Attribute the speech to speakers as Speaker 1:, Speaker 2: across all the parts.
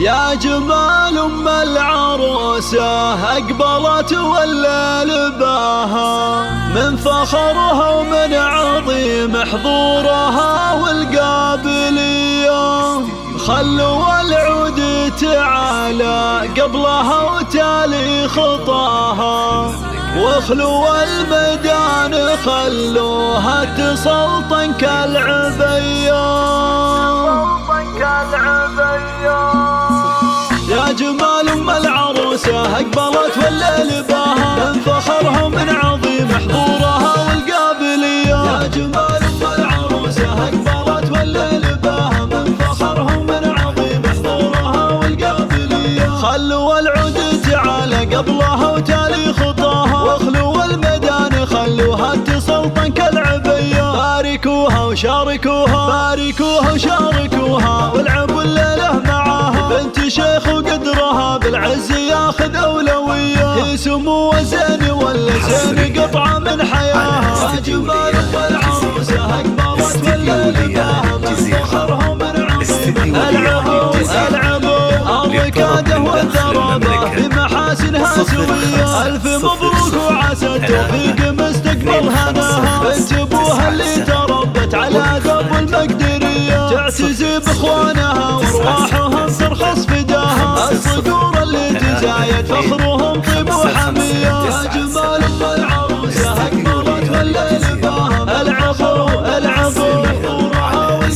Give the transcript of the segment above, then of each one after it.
Speaker 1: يا جمال أم العروسة أقبلت والليل باها، من فخرها ومن عظيم حضورها والقابلية. خلوا العود تعالى قبلها وتالي خطاها، واخلوا الميدان خلوها تسلطن كالعبية. يا جمال أم العروسة أقبلت والليل باها، من فخرها ومن عظيم حضورها والقابلية. يا جمال أم العروسة أقبلت والليل باها، من فخرها ومن عظيم حضورها والقابلية. خلوا العود تعالى قبلها وتالي خطاها، واخلوا الميدان خلوها تسلطن كالعبية. باركوها وشاركوها، باركوها وشاركوها، والعبوا الليلة معاها. بنت شيخ وقدرها بالعز ياخذ أولوية، هي سمو وزين ولا زين قطعة من حياها. يا جمال أم العروسة أقبلت والليل باها، من فخرها ومن عظيم. العبوا العبوا الركادة والثرابة في محاسنها سوية. ألف مبروك وعسى التوفيق مستقبل هناها. بنت أبوها اللي تربت على درب المقدرية، تعتزي بإخوانها وأرواحهم ترخص فداها. الصقور اللي تزايد فخرهم طيب وحمية. يا جمال أم العروسة أقبلت والليل باها، العبوا العبوا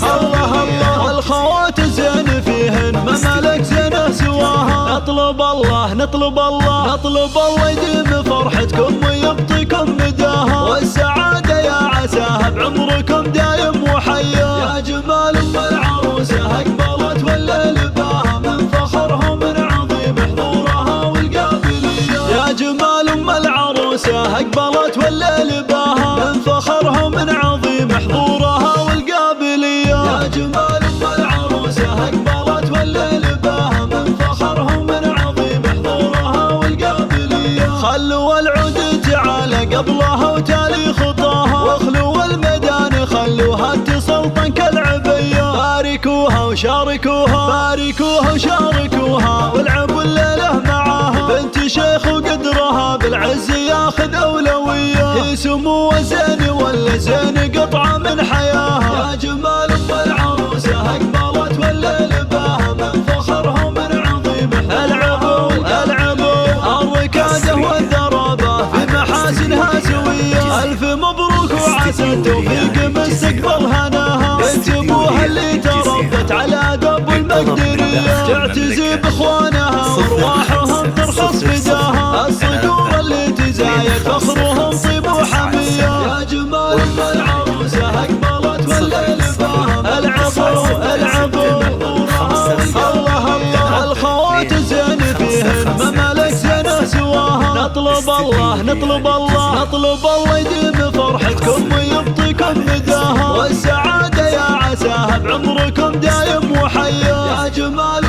Speaker 1: الله الله. الخوات الزين فيهن ما ملك زينه سواها. نطلب الله نطلب الله نطلب الله يديم فرحتكم ويعطيكم مداها، والسعادة يا عساها بعمركم دايم وحيا. يا جمال أم العروسة أقبلت والليل باها، من فخرها ومن عظيم حضورها والقابلية. يا جمال أم العروسة أقبلت والليل باها، من فخرها ومن عظيم حضورها والقابلية. يا جمال أم العروسة أقبلت والليل باها، من فخرها ومن عظيم حضورها والقابلية. خلوا العود تعالى قبلها وتالي خطاها، واخلوا الميدان خلوها تسلطن كالعبية. باركوها وشاركوها، باركوها وشاركوها، والعبوا الليلة معاها. بنت شيخ وقدرها بالعز ياخذ أولوية، هي سمو وزين ولا زين قطعة من حياها. يا جمال أم العروسة أقبلت والليل باها، من فخرها ومن عظيم. العبوا العبوا الركادة والثرابة في محاسنها سوية. ألف مبروك وعسى التوفيق مستقبل هناها. بنت أبوها اللي تربت على درب المقدرية، تعتزي بإخوانها وأرواحهم ترخص فداها. الصقور اللي تزايد فخرهم طيب وحمية. يا جمال أم العروسة أقبلت والليل باها، العبوا العبوا الله الله. الخوات الزين فيهن ما ملك زينه سواها. نطلب الله نطلب الله نطلب الله يديم فرحتكم ويعطيكم مداها، والسعادة يا عساها بعمركم دايم وحيا. يا جمال